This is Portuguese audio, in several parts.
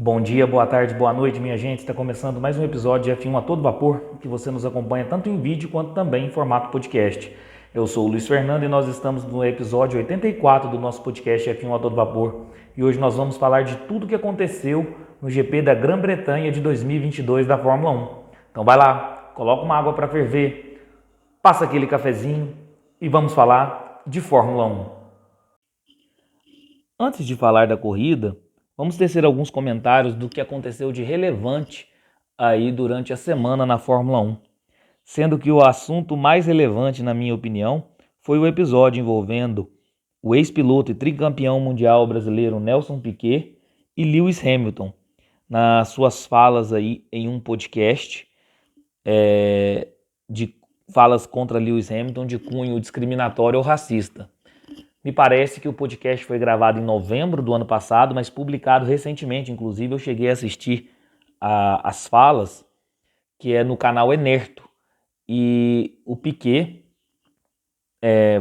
Bom dia, boa tarde, boa noite, minha gente. Está começando mais um episódio de F1 a todo vapor, que você nos acompanha tanto em vídeo quanto também em formato podcast. Eu sou o Luiz Fernando e nós estamos no episódio 84 do nosso podcast F1 a todo vapor. E hoje nós vamos falar de tudo o que aconteceu no GP da Grã-Bretanha de 2022 da Fórmula 1. Então vai lá, coloca uma água para ferver, passa aquele cafezinho e vamos falar de Fórmula 1. Antes de falar da corrida, vamos tecer alguns comentários do que aconteceu de relevante aí durante a semana na Fórmula 1. Sendo que o assunto mais relevante, na minha opinião, foi o episódio envolvendo o ex-piloto e tricampeão mundial brasileiro Nelson Piquet e Lewis Hamilton, nas suas falas aí em um podcast de falas contra Lewis Hamilton de cunho discriminatório ou racista. Me parece que o podcast foi gravado em novembro do ano passado, mas publicado recentemente. Inclusive, eu cheguei a assistir as falas, que é no canal Enerto. E o Piquet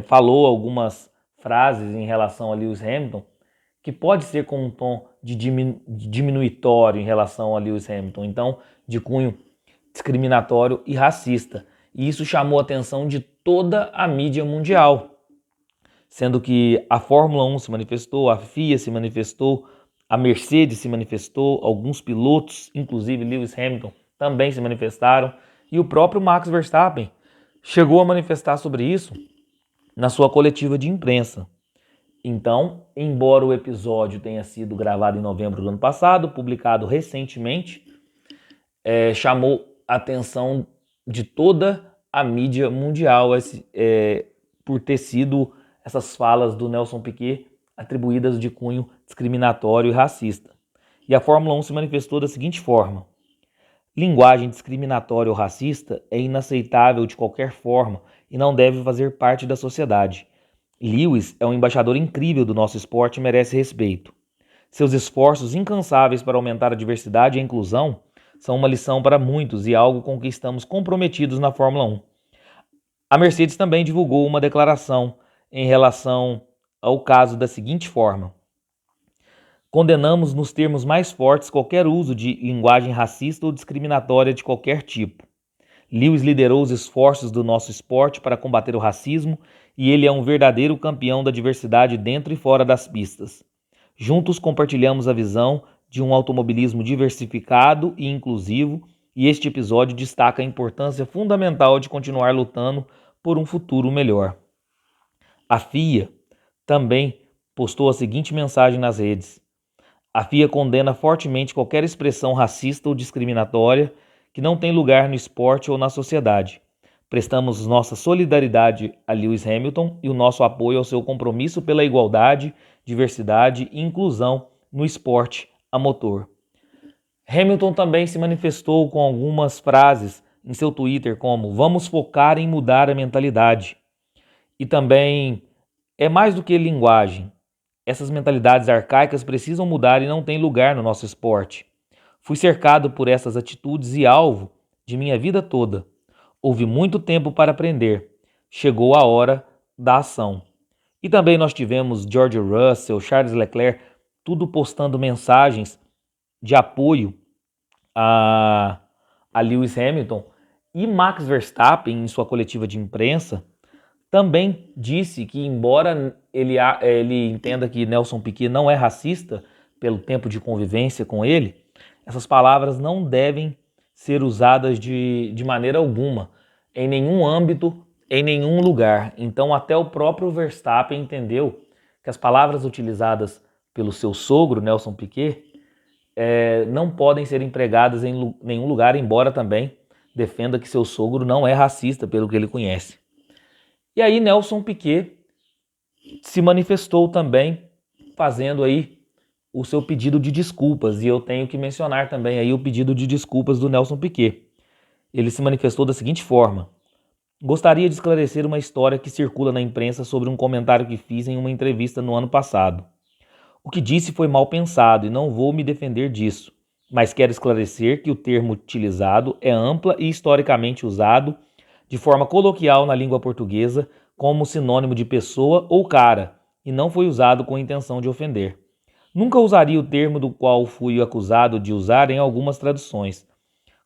falou algumas frases em relação a Lewis Hamilton, que pode ser com um tom de diminuitório em relação a Lewis Hamilton. Então, de cunho discriminatório e racista. E isso chamou a atenção de toda a mídia mundial. Sendo que a Fórmula 1 se manifestou, a FIA se manifestou, a Mercedes se manifestou, alguns pilotos, inclusive Lewis Hamilton, também se manifestaram, e o próprio Max Verstappen chegou a manifestar sobre isso na sua coletiva de imprensa. Então, embora o episódio tenha sido gravado em novembro do ano passado, publicado recentemente, chamou a atenção de toda a mídia mundial por ter sido essas falas do Nelson Piquet atribuídas de cunho discriminatório e racista. E a Fórmula 1 se manifestou da seguinte forma: linguagem discriminatória ou racista é inaceitável de qualquer forma e não deve fazer parte da sociedade. Lewis é um embaixador incrível do nosso esporte e merece respeito. Seus esforços incansáveis para aumentar a diversidade e a inclusão são uma lição para muitos e algo com que estamos comprometidos na Fórmula 1. A Mercedes também divulgou uma declaração em relação ao caso da seguinte forma: condenamos nos termos mais fortes qualquer uso de linguagem racista ou discriminatória de qualquer tipo. Lewis liderou os esforços do nosso esporte para combater o racismo e ele é um verdadeiro campeão da diversidade dentro e fora das pistas. Juntos compartilhamos a visão de um automobilismo diversificado e inclusivo, e este episódio destaca a importância fundamental de continuar lutando por um futuro melhor. A FIA também postou a seguinte mensagem nas redes: a FIA condena fortemente qualquer expressão racista ou discriminatória que não tem lugar no esporte ou na sociedade. Prestamos nossa solidariedade a Lewis Hamilton e o nosso apoio ao seu compromisso pela igualdade, diversidade e inclusão no esporte a motor. Hamilton também se manifestou com algumas frases em seu Twitter como: vamos focar em mudar a mentalidade. E também é mais do que linguagem. Essas mentalidades arcaicas precisam mudar e não têm lugar no nosso esporte. Fui cercado por essas atitudes e alvo de minha vida toda. Houve muito tempo para aprender. Chegou a hora da ação. E também nós tivemos George Russell, Charles Leclerc, tudo postando mensagens de apoio a Lewis Hamilton. E Max Verstappen, em sua coletiva de imprensa, também disse que, embora ele entenda que Nelson Piquet não é racista pelo tempo de convivência com ele, essas palavras não devem ser usadas de maneira alguma, em nenhum âmbito, em nenhum lugar. Então até o próprio Verstappen entendeu que as palavras utilizadas pelo seu sogro, Nelson Piquet, não podem ser empregadas em nenhum lugar, embora também defenda que seu sogro não é racista pelo que ele conhece. E aí Nelson Piquet se manifestou também, fazendo aí o seu pedido de desculpas, e eu tenho que mencionar também aí o pedido de desculpas do Nelson Piquet. Ele se manifestou da seguinte forma: gostaria de esclarecer uma história que circula na imprensa sobre um comentário que fiz em uma entrevista no ano passado. O que disse foi mal pensado e não vou me defender disso, mas quero esclarecer que o termo utilizado é ampla e historicamente usado de forma coloquial na língua portuguesa como sinônimo de pessoa ou cara, e não foi usado com a intenção de ofender. Nunca usaria o termo do qual fui acusado de usar em algumas traduções.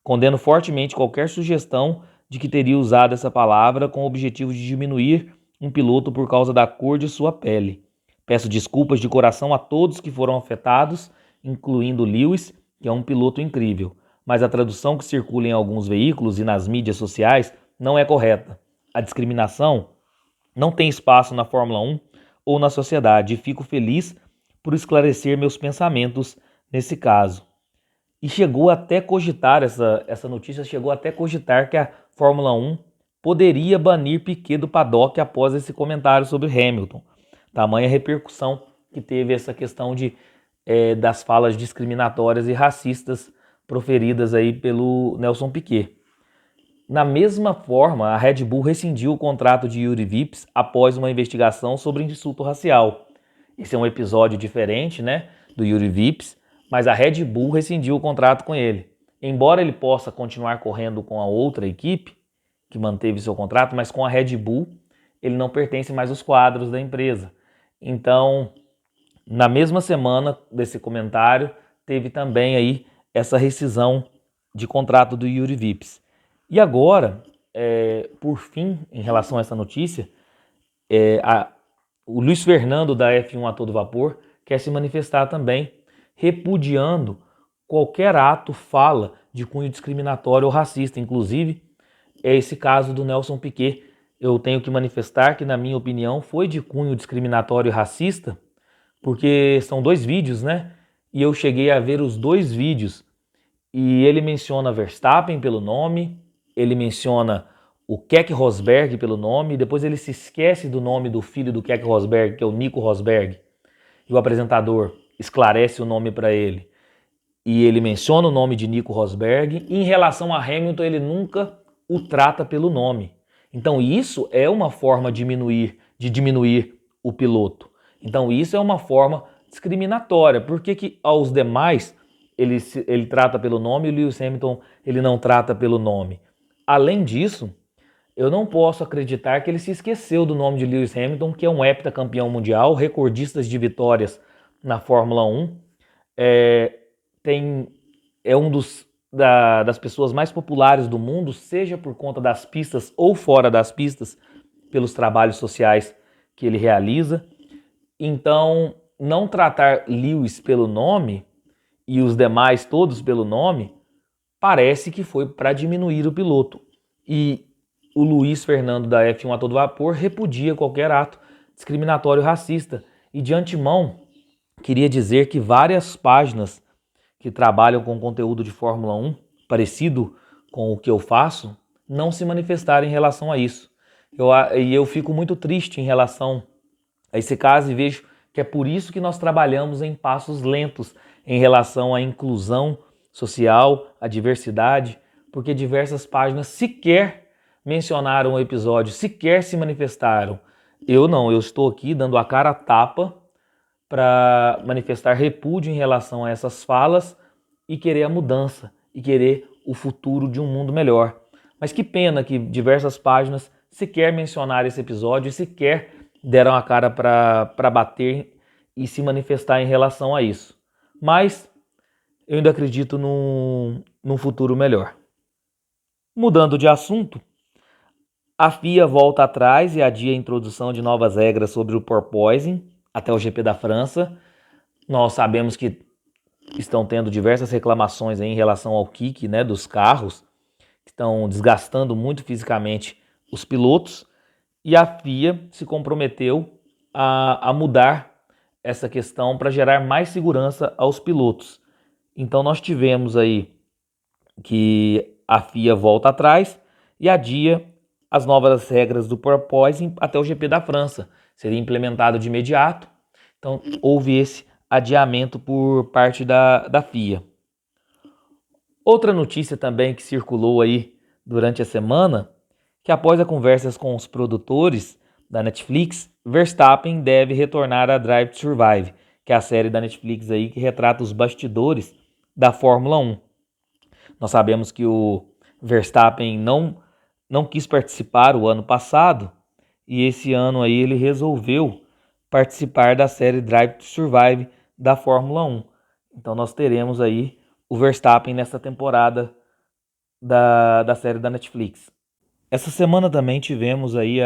Condeno fortemente qualquer sugestão de que teria usado essa palavra com o objetivo de diminuir um piloto por causa da cor de sua pele. Peço desculpas de coração a todos que foram afetados, incluindo Lewis, que é um piloto incrível, mas a tradução que circula em alguns veículos e nas mídias sociais não é correta. A discriminação não tem espaço na Fórmula 1 ou na sociedade e fico feliz por esclarecer meus pensamentos nesse caso. E chegou até cogitar, essa notícia chegou até cogitar que a Fórmula 1 poderia banir Piquet do paddock após esse comentário sobre Hamilton. Tamanha repercussão que teve essa questão das falas discriminatórias e racistas proferidas aí pelo Nelson Piquet. Na mesma forma, a Red Bull rescindiu o contrato de Juri Vips após uma investigação sobre insulto racial. Esse é um episódio diferente, né, do Juri Vips, mas a Red Bull rescindiu o contrato com ele. Embora ele possa continuar correndo com a outra equipe, que manteve seu contrato, mas com a Red Bull ele não pertence mais aos quadros da empresa. Então, na mesma semana desse comentário, teve também aí essa rescisão de contrato do Juri Vips. E agora, por fim, em relação a essa notícia, o Luiz Fernando da F1 a todo vapor quer se manifestar também, repudiando qualquer ato, fala de cunho discriminatório ou racista. Inclusive, é esse caso do Nelson Piquet. Eu tenho que manifestar que, na minha opinião, foi de cunho discriminatório e racista, porque são 2 vídeos, né? E eu cheguei a ver os 2 vídeos e ele menciona Verstappen pelo nome, ele menciona o Keke Rosberg pelo nome, depois ele se esquece do nome do filho do Keke Rosberg, que é o Nico Rosberg, e o apresentador esclarece o nome para ele. E ele menciona o nome de Nico Rosberg, e em relação a Hamilton ele nunca o trata pelo nome. Então isso é uma forma de diminuir o piloto. Então isso é uma forma discriminatória. Por que aos demais ele trata pelo nome e o Lewis Hamilton ele não trata pelo nome? Além disso, eu não posso acreditar que ele se esqueceu do nome de Lewis Hamilton, que é um heptacampeão mundial, recordista de vitórias na Fórmula 1. É um das pessoas mais populares do mundo, seja por conta das pistas ou fora das pistas, pelos trabalhos sociais que ele realiza. Então, não tratar Lewis pelo nome e os demais todos pelo nome, parece que foi para diminuir o piloto. E o Luiz Fernando da F1 a todo vapor repudia qualquer ato discriminatório racista. E de antemão, queria dizer que várias páginas que trabalham com conteúdo de Fórmula 1, parecido com o que eu faço, não se manifestaram em relação a isso. Eu fico muito triste em relação a esse caso e vejo que é por isso que nós trabalhamos em passos lentos em relação à inclusão social, à diversidade, porque diversas páginas sequer mencionaram o episódio, sequer se manifestaram. Eu não, eu estou aqui dando a cara a tapa para manifestar repúdio em relação a essas falas e querer a mudança, e querer o futuro de um mundo melhor. Mas que pena que diversas páginas sequer mencionaram esse episódio e sequer deram a cara para bater e se manifestar em relação a isso. Mas eu ainda acredito num futuro melhor. Mudando de assunto, a FIA volta atrás e adia a introdução de novas regras sobre o porpoising até o GP da França. Nós sabemos que estão tendo diversas reclamações em relação ao kick, né, dos carros, que estão desgastando muito fisicamente os pilotos, e a FIA se comprometeu a mudar essa questão para gerar mais segurança aos pilotos. Então nós tivemos aí que a FIA volta atrás e adia as novas regras do porpoising até o GP da França. Seria implementado de imediato, então houve esse adiamento por parte da FIA. Outra notícia também que circulou aí durante a semana, que após as conversas com os produtores da Netflix, Verstappen deve retornar a Drive to Survive, que é a série da Netflix aí que retrata os bastidores da Fórmula 1. Nós sabemos que o Verstappen não quis participar o ano passado e esse ano aí ele resolveu participar da série Drive to Survive da Fórmula 1. Então nós teremos aí o Verstappen nessa temporada da série da Netflix. Essa semana também tivemos aí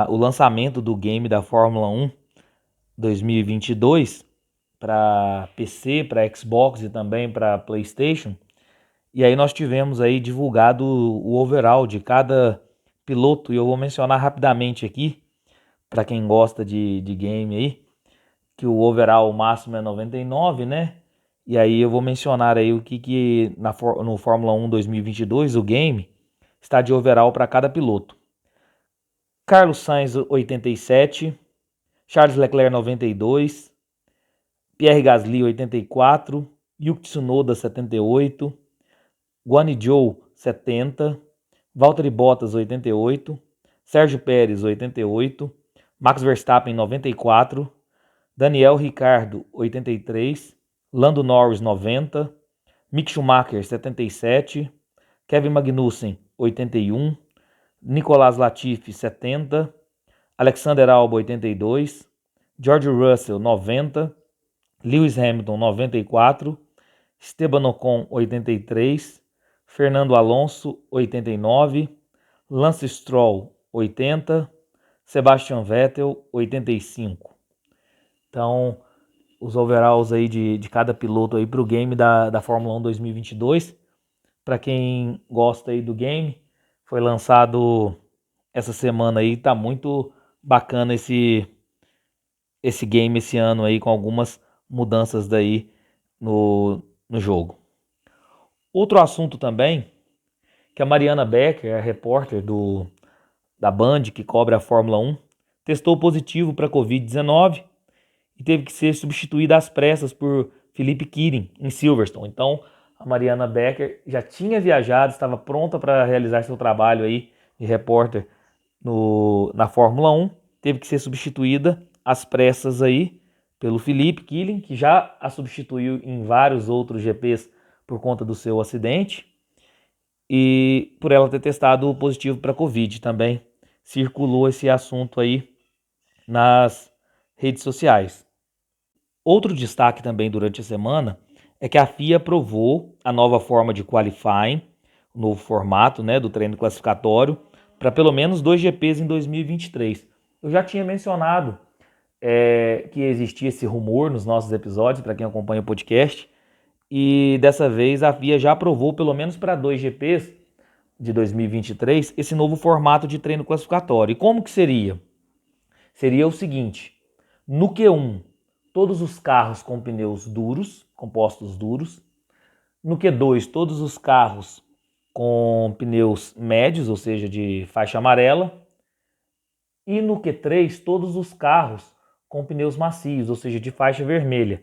o lançamento do game da Fórmula 1 2022 para PC, para Xbox e também para PlayStation. E aí nós tivemos aí divulgado o overall de cada piloto, e eu vou mencionar rapidamente aqui, para quem gosta de game aí, que o overall máximo é 99, né? E aí eu vou mencionar aí o que no Fórmula 1 2022, o game, está de overall para cada piloto. Carlos Sainz 87, Charles Leclerc 92, Pierre Gasly 84, Yuki Tsunoda 78, Guan Yu Zhou 70, Valtteri Bottas 88, Sérgio Pérez 88, Max Verstappen 94, Daniel Ricciardo 83, Lando Norris 90, Mick Schumacher 77, Kevin Magnussen 81, Nicolas Latifi 70, Alexander Albon 82, George Russell 90, Lewis Hamilton 94, Esteban Ocon 83, Fernando Alonso 89, Lance Stroll 80, Sebastian Vettel 85. Então, os overalls aí de cada piloto aí para o game da Fórmula 1 2022. Para quem gosta aí do game, foi lançado essa semana aí, tá muito bacana esse game esse ano aí, com algumas mudanças daí no jogo. Outro assunto também, que a Mariana Becker, a repórter da Band, que cobre a Fórmula 1, testou positivo para Covid-19 e teve que ser substituída às pressas por Felipe Keating, em Silverstone. Então, a Mariana Becker já tinha viajado, estava pronta para realizar seu trabalho aí de repórter na Fórmula 1, teve que ser substituída às pressas aí pelo Felipe Keating, que já a substituiu em vários outros GPs por conta do seu acidente, e por ela ter testado positivo para Covid também. Circulou esse assunto aí nas redes sociais. Outro destaque também durante a semana é que a FIA aprovou a nova forma de qualifying, o novo formato, né, do treino classificatório, para pelo menos 2 GPs em 2023. Eu já tinha mencionado que existia esse rumor nos nossos episódios, para quem acompanha o podcast, e dessa vez a FIA já aprovou pelo menos para 2 GPs de 2023 esse novo formato de treino classificatório. E como que seria? Seria o seguinte: no Q1, todos os carros com pneus duros, compostos duros. No Q2, todos os carros com pneus médios, ou seja, de faixa amarela. E no Q3, todos os carros com pneus macios, ou seja, de faixa vermelha.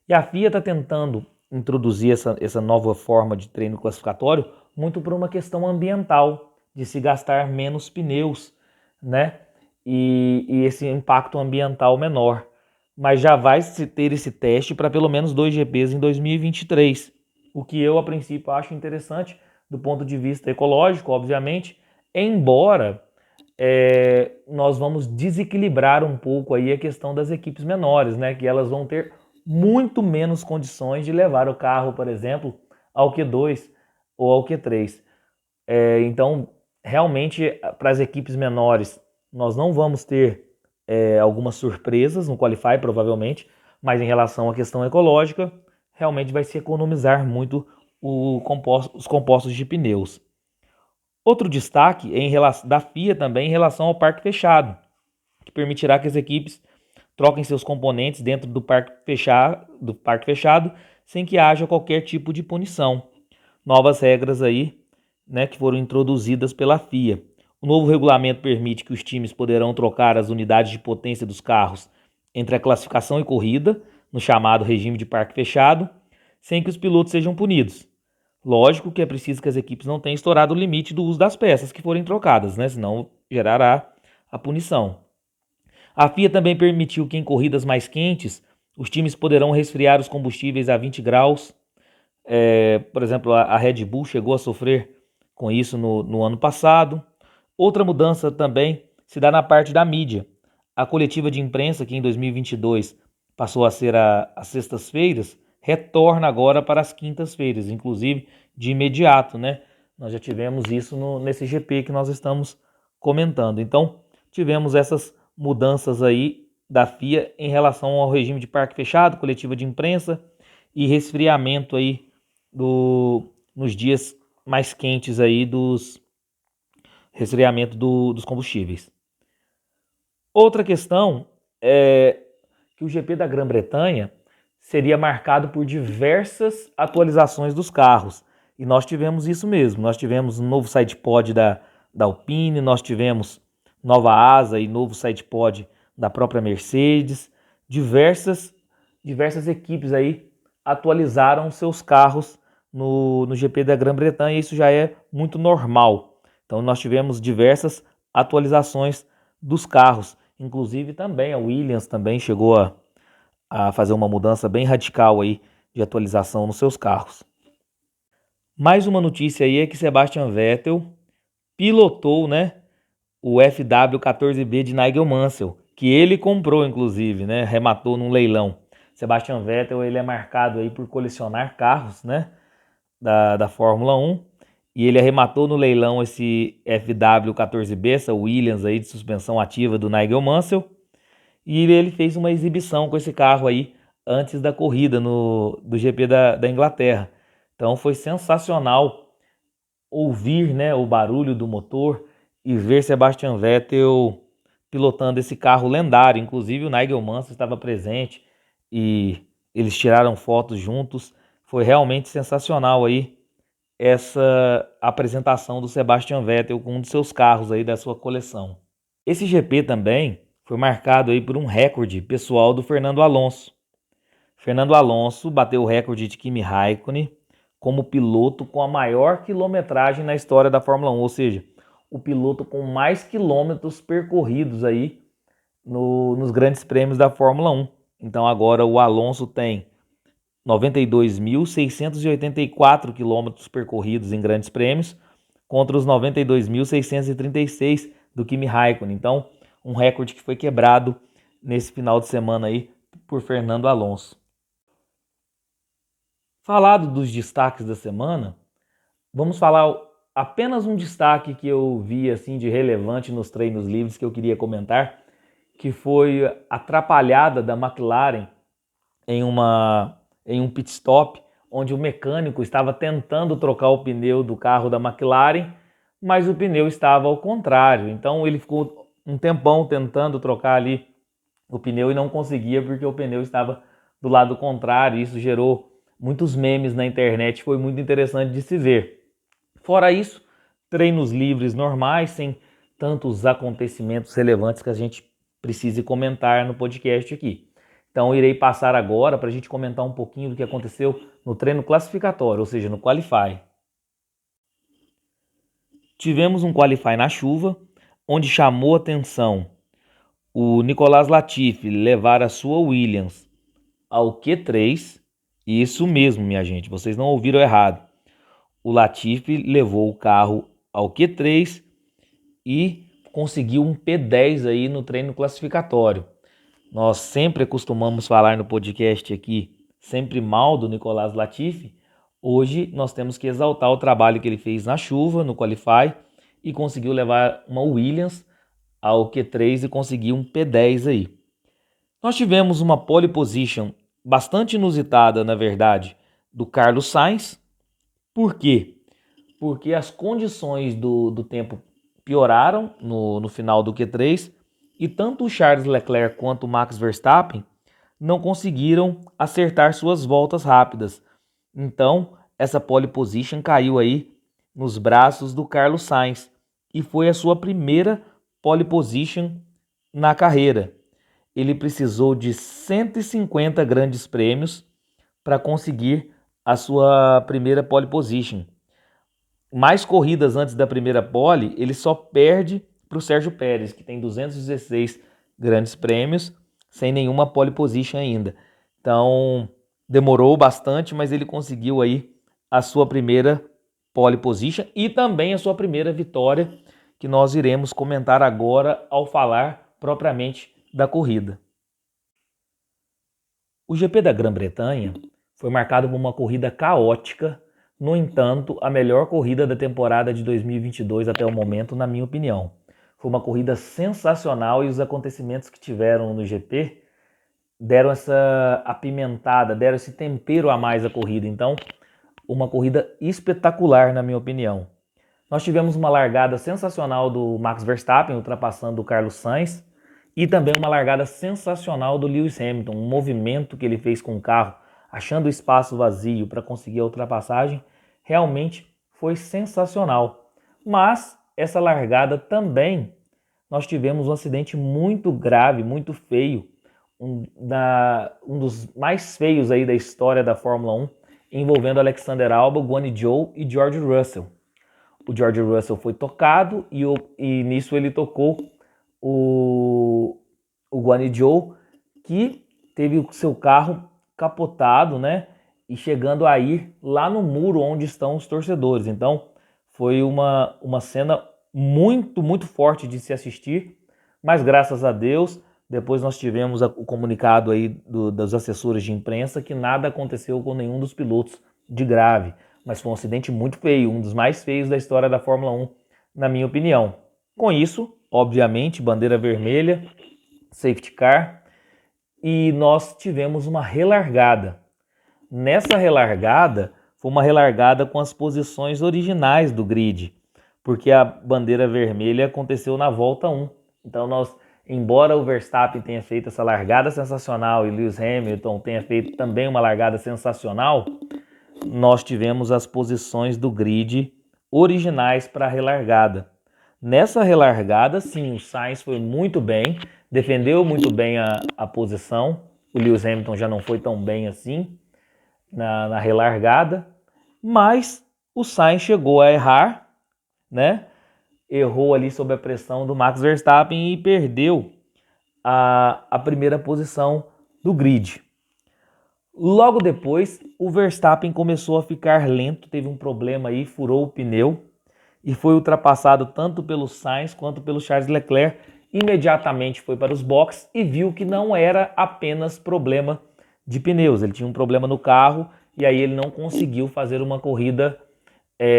E a FIA está tentando introduzir essa nova forma de treino classificatório muito por uma questão ambiental, de se gastar menos pneus, né? E esse impacto ambiental menor. Mas já vai se ter esse teste para pelo menos 2 GPs em 2023, o que eu, a princípio, acho interessante do ponto de vista ecológico, obviamente, embora nós vamos desequilibrar um pouco aí a questão das equipes menores, né? Que elas vão ter muito menos condições de levar o carro, por exemplo, ao Q2 ou ao Q3. Então, realmente, para as equipes menores, nós não vamos ter algumas surpresas no Qualify, provavelmente, mas em relação à questão ecológica, realmente vai se economizar muito os compostos de pneus. Outro destaque da FIA também em relação ao parque fechado, que permitirá que as equipes troquem seus componentes dentro do parque fechado sem que haja qualquer tipo de punição. Novas regras aí, né, que foram introduzidas pela FIA. O novo regulamento permite que os times poderão trocar as unidades de potência dos carros entre a classificação e corrida, no chamado regime de parque fechado, sem que os pilotos sejam punidos. Lógico que é preciso que as equipes não tenham estourado o limite do uso das peças que forem trocadas, né? Senão gerará a punição. A FIA também permitiu que em corridas mais quentes, os times poderão resfriar os combustíveis a 20 graus. Por exemplo, a Red Bull chegou a sofrer com isso no ano passado. Outra mudança também se dá na parte da mídia. A coletiva de imprensa, que em 2022 passou a ser às sextas-feiras, retorna agora para as quintas-feiras, inclusive de imediato, né? Nós já tivemos isso nesse GP que nós estamos comentando. Então, tivemos essas mudanças aí da FIA em relação ao regime de parque fechado, coletiva de imprensa e resfriamento aí nos dias mais quentes aí dos resfriamento dos combustíveis. Outra questão é que o GP da Grã-Bretanha seria marcado por diversas atualizações dos carros. E nós tivemos isso mesmo. Nós tivemos um novo sidepod da Alpine, nós tivemos nova asa e novo sidepod da própria Mercedes. Diversas equipes aí atualizaram seus carros no GP da Grã-Bretanha. Isso já é muito normal. Então nós tivemos diversas atualizações dos carros. Inclusive também a Williams também chegou a fazer uma mudança bem radical aí de atualização nos seus carros. Mais uma notícia aí é que Sebastian Vettel pilotou, né, o FW14B de Nigel Mansell, que ele comprou inclusive, né, arrematou num leilão. Sebastian Vettel, ele é marcado aí por colecionar carros, né, da Fórmula 1, e ele arrematou no leilão esse FW14B, essa Williams aí de suspensão ativa do Nigel Mansell, e ele fez uma exibição com esse carro aí antes da corrida do GP da Inglaterra. Então foi sensacional ouvir, né, o barulho do motor e ver Sebastian Vettel pilotando esse carro lendário. Inclusive o Nigel Mansell estava presente e eles tiraram fotos juntos. Foi realmente sensacional aí essa apresentação do Sebastian Vettel com um dos seus carros aí da sua coleção. Esse GP também foi marcado aí por um recorde pessoal do Fernando Alonso. Fernando Alonso bateu o recorde de Kimi Raikkonen como piloto com a maior quilometragem na história da Fórmula 1, ou seja, o piloto com mais quilômetros percorridos aí nos grandes prêmios da Fórmula 1. Então agora o Alonso tem 92.684 quilômetros percorridos em grandes prêmios contra os 92.636 do Kimi Raikkonen. Então, um recorde que foi quebrado nesse final de semana aí por Fernando Alonso. Falado dos destaques da semana, vamos falar apenas um destaque que eu vi assim de relevante nos treinos livres que eu queria comentar, que foi a atrapalhada da McLaren em um pit stop, onde o mecânico estava tentando trocar o pneu do carro da McLaren, mas o pneu estava ao contrário. Então ele ficou um tempão tentando trocar ali o pneu e não conseguia porque o pneu estava do lado contrário. Isso gerou muitos memes na internet, foi muito interessante de se ver. Fora isso, treinos livres normais, sem tantos acontecimentos relevantes que a gente precise comentar no podcast aqui. Então irei passar agora para a gente comentar um pouquinho do que aconteceu no treino classificatório, ou seja, no Qualify. Tivemos um Qualify na chuva, onde chamou atenção o Nicolas Latifi levar a sua Williams ao Q3. Isso mesmo, minha gente, vocês não ouviram errado. O Latifi levou o carro ao Q3 e conseguiu um P10 aí no treino classificatório. Nós sempre costumamos falar no podcast aqui, sempre mal do Nicolas Latifi. Hoje nós temos que exaltar o trabalho que ele fez na chuva, no Qualify, e conseguiu levar uma Williams ao Q3 e conseguiu um P10 aí. Nós tivemos uma pole position bastante inusitada, na verdade, do Carlos Sainz. Por quê? Porque as condições do tempo pioraram no final do Q3 e tanto o Charles Leclerc quanto o Max Verstappen não conseguiram acertar suas voltas rápidas. Então, essa pole position caiu aí nos braços do Carlos Sainz e foi a sua primeira pole position na carreira. Ele precisou de 150 grandes prêmios para conseguir a sua primeira pole position. Mais corridas antes da primeira pole, ele só perde para o Sérgio Pérez, que tem 216 grandes prêmios, sem nenhuma pole position ainda. Então, demorou bastante, mas ele conseguiu aí a sua primeira pole position e também a sua primeira vitória, que nós iremos comentar agora ao falar propriamente da corrida. O GP da Grã-Bretanha foi marcado por uma corrida caótica, no entanto, a melhor corrida da temporada de 2022 até o momento, na minha opinião. Foi uma corrida sensacional e os acontecimentos que tiveram no GP deram essa apimentada, deram esse tempero a mais à corrida. Então, uma corrida espetacular, na minha opinião. Nós tivemos uma largada sensacional do Max Verstappen, ultrapassando o Carlos Sainz, e também uma largada sensacional do Lewis Hamilton, um movimento que ele fez com o carro, achando o espaço vazio para conseguir a ultrapassagem, realmente foi sensacional. Mas essa largada também, nós tivemos um acidente muito grave, muito feio, um dos mais feios aí da história da Fórmula 1, envolvendo Alexander Albon, Guanyu Zhou e George Russell. O George Russell foi tocado e nisso ele tocou o Guanyu Zhou, que teve o seu carro capotado, né? E chegando a ir lá no muro onde estão os torcedores. Então foi uma cena muito, muito forte de se assistir, mas graças a Deus, depois nós tivemos o comunicado aí dos assessores de imprensa que nada aconteceu com nenhum dos pilotos de grave. Mas foi um acidente muito feio, um dos mais feios da história da Fórmula 1, na minha opinião. Com isso, obviamente, bandeira vermelha, safety car, e nós tivemos uma relargada. Nessa relargada, foi uma relargada com as posições originais do grid, porque a bandeira vermelha aconteceu na volta 1. Então embora o Verstappen tenha feito essa largada sensacional e Lewis Hamilton tenha feito também uma largada sensacional, nós tivemos as posições do grid originais para a relargada. Nessa relargada, sim, o Sainz foi muito bem, defendeu muito bem a posição. O Lewis Hamilton já não foi tão bem assim na relargada, mas o Sainz chegou a errar, né? Errou ali sob a pressão do Max Verstappen e perdeu a primeira posição do grid. Logo depois, o Verstappen começou a ficar lento, teve um problema aí, furou o pneu e foi ultrapassado tanto pelo Sainz quanto pelo Charles Leclerc. Imediatamente foi para os boxes e viu que não era apenas problema de pneus, ele tinha um problema no carro e aí ele não conseguiu fazer uma corrida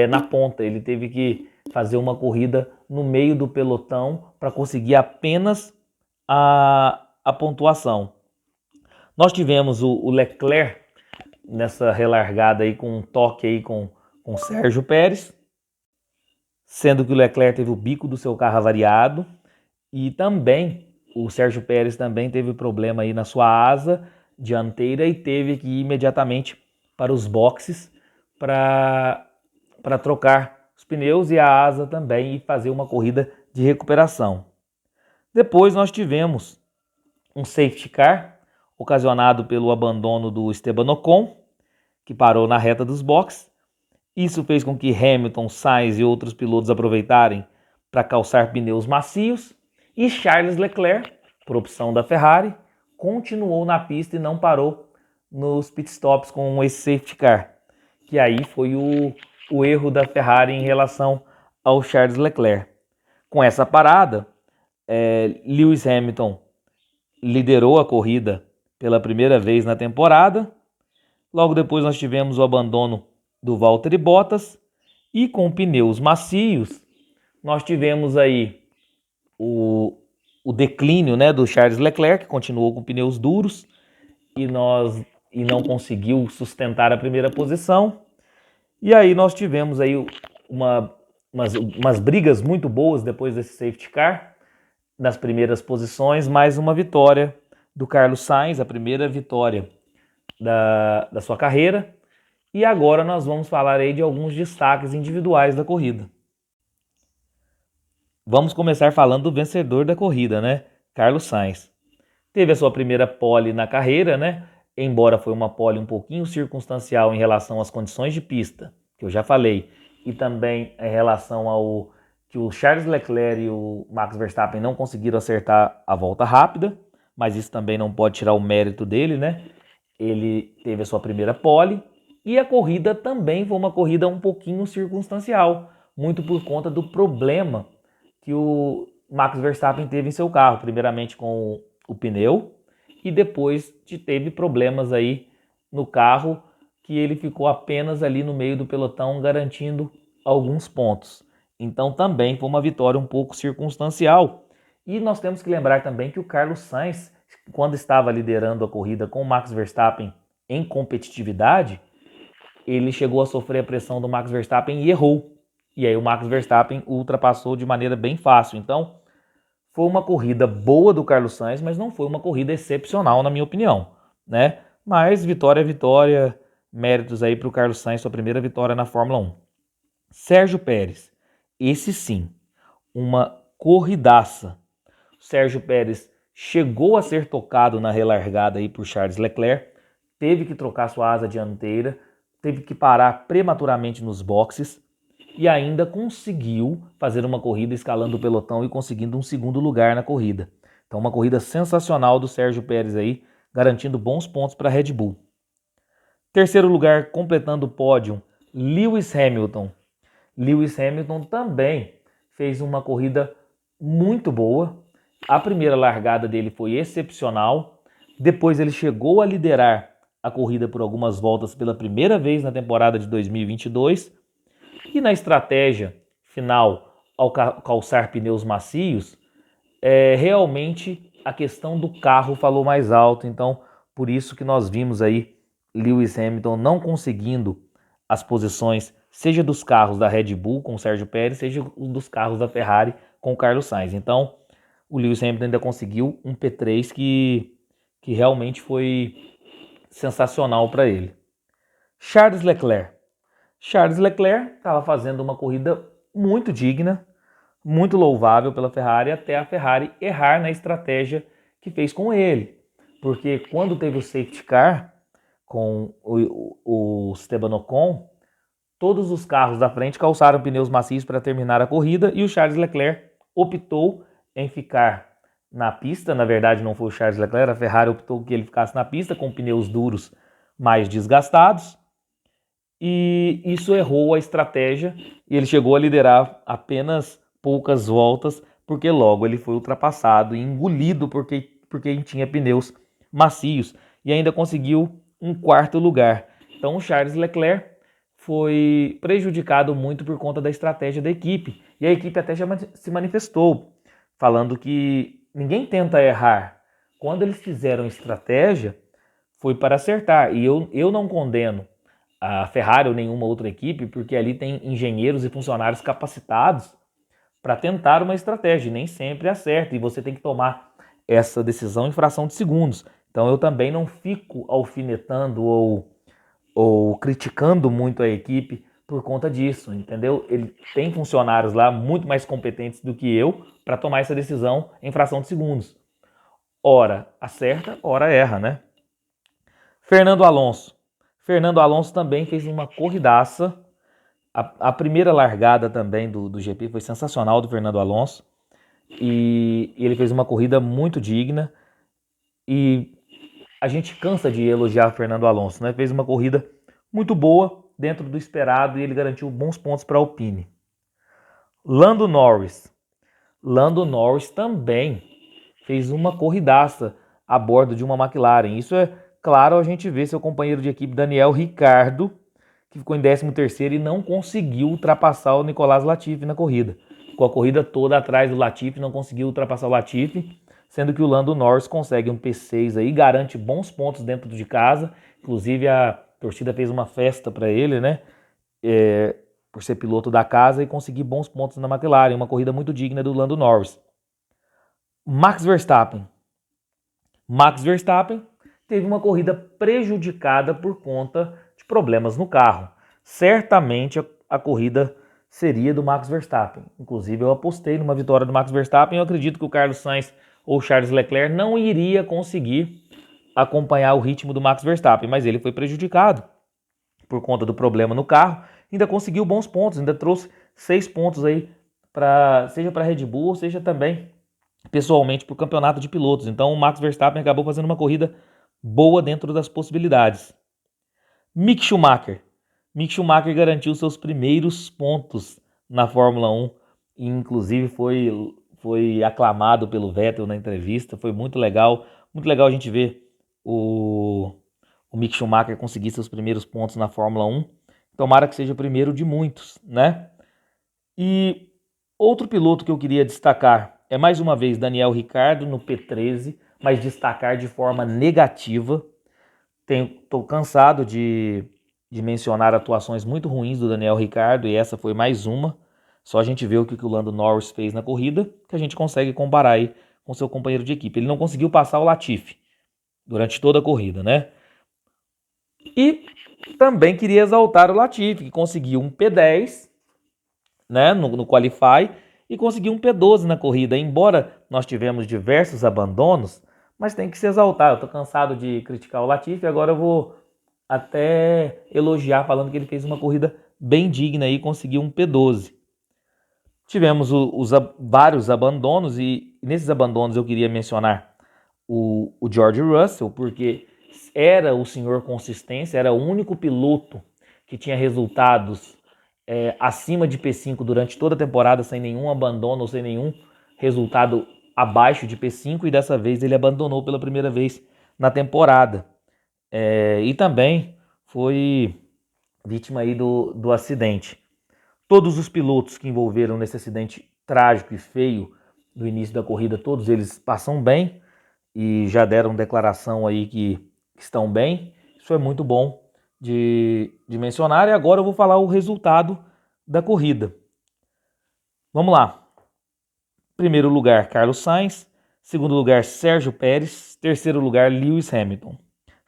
na ponta, ele teve que fazer uma corrida no meio do pelotão para conseguir apenas a pontuação. Nós tivemos o Leclerc nessa relargada aí com um toque aí com Sérgio Pérez, sendo que o Leclerc teve o bico do seu carro avariado e também o Sérgio Pérez também teve problema aí na sua asa dianteira e teve que ir imediatamente para os boxes para trocar os pneus e a asa também e fazer uma corrida de recuperação. Depois nós tivemos um safety car ocasionado pelo abandono do Esteban Ocon, que parou na reta dos boxes. Isso fez com que Hamilton, Sainz e outros pilotos aproveitarem para calçar pneus macios e Charles Leclerc, por opção da Ferrari, continuou na pista e não parou nos pitstops com esse safety car, que aí foi o erro da Ferrari em relação ao Charles Leclerc. Com essa parada, Lewis Hamilton liderou a corrida pela primeira vez na temporada. Logo depois nós tivemos o abandono do Valtteri Bottas e com pneus macios nós tivemos aí o declínio, né, do Charles Leclerc, que continuou com pneus duros e não conseguiu sustentar a primeira posição. E aí nós tivemos aí umas brigas muito boas depois desse safety car, nas primeiras posições, mais uma vitória do Carlos Sainz, a primeira vitória da sua carreira. E agora nós vamos falar aí de alguns destaques individuais da corrida. Vamos começar falando do vencedor da corrida, né? Carlos Sainz. Teve a sua primeira pole na carreira, né? Embora foi uma pole um pouquinho circunstancial em relação às condições de pista, que eu já falei, e também em relação ao que o Charles Leclerc e o Max Verstappen não conseguiram acertar a volta rápida, mas isso também não pode tirar o mérito dele, né? Ele teve a sua primeira pole e a corrida também foi uma corrida um pouquinho circunstancial, muito por conta do problema que o Max Verstappen teve em seu carro, primeiramente com o pneu e depois teve problemas aí no carro, que ele ficou apenas ali no meio do pelotão garantindo alguns pontos. Então também foi uma vitória um pouco circunstancial. E nós temos que lembrar também que o Carlos Sainz, quando estava liderando a corrida com o Max Verstappen em competitividade, ele chegou a sofrer a pressão do Max Verstappen e errou. E aí o Max Verstappen ultrapassou de maneira bem fácil. Então foi uma corrida boa do Carlos Sainz, mas não foi uma corrida excepcional, na minha opinião, né? Mas vitória é vitória, méritos aí para o Carlos Sainz, sua primeira vitória na Fórmula 1. Sérgio Pérez, esse sim, uma corridaça. Sérgio Pérez chegou a ser tocado na relargada aí por Charles Leclerc, teve que trocar sua asa dianteira, teve que parar prematuramente nos boxes e ainda conseguiu fazer uma corrida escalando o pelotão e conseguindo um segundo lugar na corrida. Então uma corrida sensacional do Sérgio Pérez aí, garantindo bons pontos para a Red Bull. Terceiro lugar, completando o pódio, Lewis Hamilton. Lewis Hamilton também fez uma corrida muito boa. A primeira largada dele foi excepcional. Depois ele chegou a liderar a corrida por algumas voltas pela primeira vez na temporada de 2022. E na estratégia final, ao calçar pneus macios, realmente a questão do carro falou mais alto. Então, por isso que nós vimos aí Lewis Hamilton não conseguindo as posições, seja dos carros da Red Bull com o Sérgio Pérez, seja dos carros da Ferrari com o Carlos Sainz. Então, o Lewis Hamilton ainda conseguiu um P3 que realmente foi sensacional para ele. Charles Leclerc. Charles Leclerc estava fazendo uma corrida muito digna, muito louvável pela Ferrari, até a Ferrari errar na estratégia que fez com ele. Porque quando teve o safety car com o Esteban Ocon, todos os carros da frente calçaram pneus macios para terminar a corrida e o Charles Leclerc optou em ficar na pista. Na verdade, não foi o Charles Leclerc, a Ferrari optou que ele ficasse na pista com pneus duros mais desgastados. E isso errou a estratégia e ele chegou a liderar apenas poucas voltas, porque logo ele foi ultrapassado e engolido porque tinha pneus macios e ainda conseguiu um quarto lugar. Então o Charles Leclerc foi prejudicado muito por conta da estratégia da equipe. E a equipe até já se manifestou, falando que ninguém tenta errar. Quando eles fizeram estratégia, foi para acertar. E eu não condeno a Ferrari ou nenhuma outra equipe, porque ali tem engenheiros e funcionários capacitados para tentar uma estratégia, e nem sempre acerta, e você tem que tomar essa decisão em fração de segundos. Então eu também não fico alfinetando ou criticando muito a equipe por conta disso, entendeu? Ele tem funcionários lá muito mais competentes do que eu para tomar essa decisão em fração de segundos. Ora acerta, ora erra, né? Fernando Alonso. Fernando Alonso também fez uma corridaça. A primeira largada também do GP foi sensacional do Fernando Alonso. E ele fez uma corrida muito digna. E a gente cansa de elogiar o Fernando Alonso, né? Fez uma corrida muito boa, dentro do esperado, e ele garantiu bons pontos para a Alpine. Lando Norris. Lando Norris também fez uma corridaça a bordo de uma McLaren. Isso é claro, a gente vê seu companheiro de equipe Daniel Ricciardo, que ficou em 13º e não conseguiu ultrapassar o Nicolas Latifi na corrida. Com a corrida toda atrás do Latifi, não conseguiu ultrapassar o Latifi, sendo que o Lando Norris consegue um P6 aí, garante bons pontos dentro de casa. Inclusive a torcida fez uma festa para ele, né? Por ser piloto da casa e conseguir bons pontos na McLaren. Uma corrida muito digna do Lando Norris. Max Verstappen. Max Verstappen teve uma corrida prejudicada por conta de problemas no carro. Certamente a corrida seria do Max Verstappen. Inclusive eu apostei numa vitória do Max Verstappen. Eu acredito que o Carlos Sainz ou Charles Leclerc não iria conseguir acompanhar o ritmo do Max Verstappen, mas ele foi prejudicado por conta do problema no carro. Ainda conseguiu bons pontos, ainda trouxe 6 pontos aí, seja para a Red Bull, seja também pessoalmente para o campeonato de pilotos. Então o Max Verstappen acabou fazendo uma corrida boa dentro das possibilidades. Mick Schumacher. Mick Schumacher garantiu seus primeiros pontos na Fórmula 1 e inclusive foi aclamado pelo Vettel na entrevista. Foi muito legal Muito legal a gente ver o Mick Schumacher conseguir seus primeiros pontos na Fórmula 1. Tomara que seja o primeiro de muitos, né? E outro piloto que eu queria destacar é mais uma vez Daniel Ricciardo no P13, mas destacar de forma negativa. Estou cansado de mencionar atuações muito ruins do Daniel Ricciardo e essa foi mais uma. Só a gente vê o que o Lando Norris fez na corrida que a gente consegue comparar aí com seu companheiro de equipe. Ele não conseguiu passar o Latifi durante toda a corrida, né? E também queria exaltar o Latifi, que conseguiu um P10, né, no Qualify e conseguiu um P12 na corrida. Embora nós tivemos diversos abandonos, mas tem que se exaltar. Eu tô cansado de criticar o Latifi, agora eu vou até elogiar falando que ele fez uma corrida bem digna e conseguiu um P12. Tivemos vários abandonos e nesses abandonos eu queria mencionar o George Russell, porque era o senhor consistência, era o único piloto que tinha resultados acima de P5 durante toda a temporada, sem nenhum abandono ou sem nenhum resultado abaixo de P5, e dessa vez ele abandonou pela primeira vez na temporada. E também foi vítima aí do acidente. Todos os pilotos que envolveram nesse acidente trágico e feio no início da corrida, todos eles passam bem e já deram declaração aí que estão bem. Isso é muito bom de mencionar. E agora eu vou falar o resultado da corrida. Vamos lá. Primeiro lugar, Carlos Sainz. Segundo lugar, Sérgio Pérez. Terceiro lugar, Lewis Hamilton,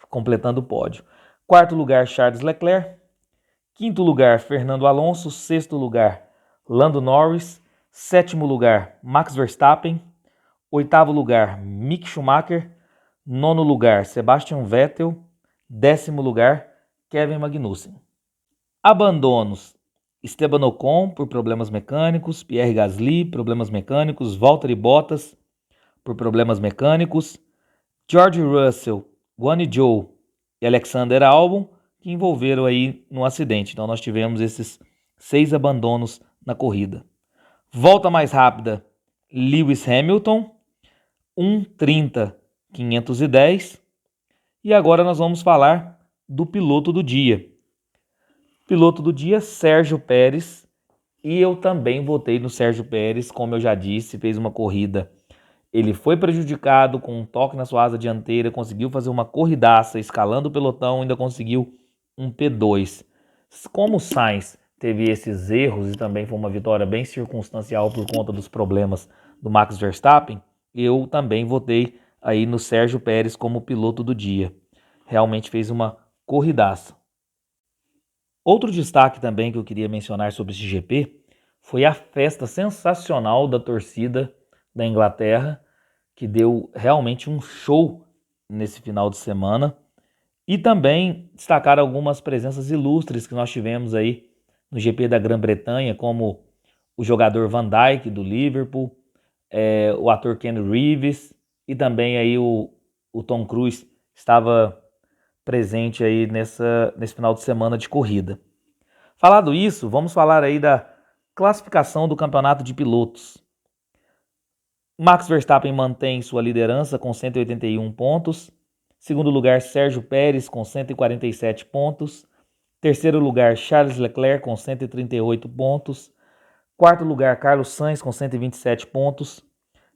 completando o pódio. Quarto lugar, Charles Leclerc. Quinto lugar, Fernando Alonso. Sexto lugar, Lando Norris. Sétimo lugar, Max Verstappen. Oitavo lugar, Mick Schumacher. Nono lugar, Sebastian Vettel. Décimo lugar, Kevin Magnussen. Abandonos: Esteban Ocon por problemas mecânicos, Pierre Gasly, problemas mecânicos, Valtteri Bottas por problemas mecânicos, George Russell, Guanyu Zhou e Alexander Albon, que envolveram aí no acidente. Então nós tivemos esses 6 abandonos na corrida. Volta mais rápida, Lewis Hamilton, 1:30.510. E agora nós vamos falar do piloto do dia. Piloto do dia, Sérgio Pérez. E eu também votei no Sérgio Pérez, como eu já disse, fez uma corrida. Ele foi prejudicado com um toque na sua asa dianteira, conseguiu fazer uma corridaça, escalando o pelotão, ainda conseguiu um P2. Como o Sainz teve esses erros e também foi uma vitória bem circunstancial por conta dos problemas do Max Verstappen, eu também votei aí no Sérgio Pérez como piloto do dia. Realmente fez uma corridaça. Outro destaque também que eu queria mencionar sobre esse GP foi a festa sensacional da torcida da Inglaterra, que deu realmente um show nesse final de semana. E também destacar algumas presenças ilustres que nós tivemos aí no GP da Grã-Bretanha, como o jogador Van Dijk do Liverpool, o ator Ken Reeves e também aí o Tom Cruise estava presente aí nesse final de semana de corrida. Falado isso, vamos falar aí da classificação do campeonato de pilotos. Max Verstappen mantém sua liderança com 181 pontos. Segundo lugar, Sérgio Pérez com 147 pontos. Terceiro lugar, Charles Leclerc com 138 pontos. Quarto lugar, Carlos Sainz com 127 pontos.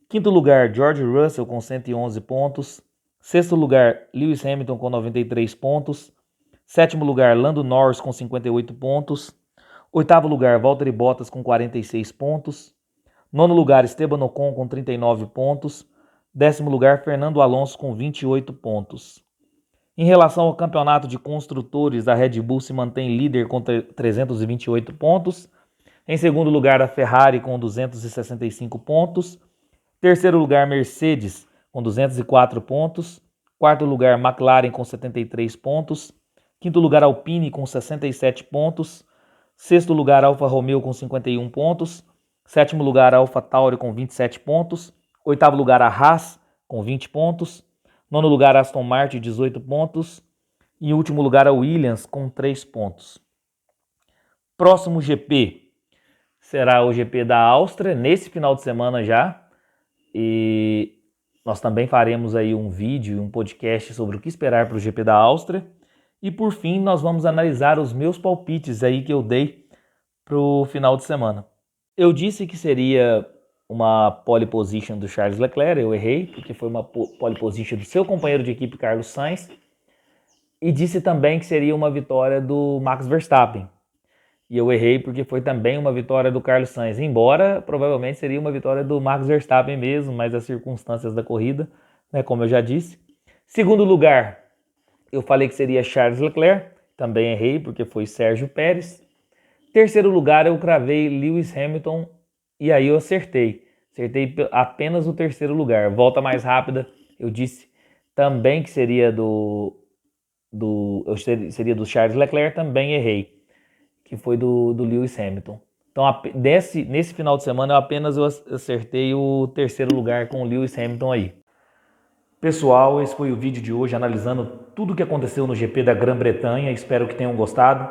Quinto lugar, George Russell com 111 pontos. Sexto lugar, Lewis Hamilton com 93 pontos. Sétimo lugar, Lando Norris com 58 pontos. Oitavo lugar, Valtteri Bottas com 46 pontos. Nono lugar, Esteban Ocon com 39 pontos. Décimo lugar, Fernando Alonso com 28 pontos. Em relação ao campeonato de construtores, a Red Bull se mantém líder com 328 pontos. Em segundo lugar, a Ferrari com 265 pontos. Terceiro lugar, Mercedes com 204 pontos. Quarto lugar, McLaren com 73 pontos. Quinto lugar, Alpine com 67 pontos. Sexto lugar, Alfa Romeo com 51 pontos. Sétimo lugar, Alfa Tauri com 27 pontos. Oitavo lugar, a Haas com 20 pontos. Nono lugar, Aston Martin, 18 pontos. E último lugar, a Williams com 3 pontos. Próximo GP será o GP da Áustria, nesse final de semana já. E Nós também faremos aí um vídeo e um podcast sobre o que esperar para o GP da Áustria. E por fim, nós vamos analisar os meus palpites aí que eu dei para o final de semana. Eu disse que seria uma pole position do Charles Leclerc, eu errei, porque foi uma pole position do seu companheiro de equipe, Carlos Sainz. E disse também que seria uma vitória do Max Verstappen. E eu errei porque foi também uma vitória do Carlos Sainz, embora provavelmente seria uma vitória do Max Verstappen mesmo, mas as circunstâncias da corrida, né, como eu já disse. Segundo lugar, eu falei que seria Charles Leclerc, também errei porque foi Sérgio Pérez. Terceiro lugar, eu cravei Lewis Hamilton e aí eu acertei. Acertei apenas o terceiro lugar. Volta mais rápida, eu disse também que seria seria do Charles Leclerc, também errei, que foi do Lewis Hamilton. Então, nesse final de semana, eu acertei o terceiro lugar com o Lewis Hamilton aí. Pessoal, esse foi o vídeo de hoje analisando tudo o que aconteceu no GP da Grã-Bretanha. Espero que tenham gostado.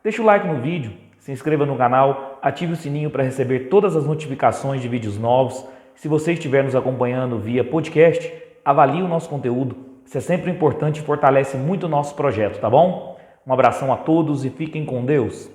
Deixa o like no vídeo, se inscreva no canal, ative o sininho para receber todas as notificações de vídeos novos. Se você estiver nos acompanhando via podcast, avalie o nosso conteúdo. Isso é sempre importante e fortalece muito o nosso projeto, tá bom? Um abração a todos e fiquem com Deus.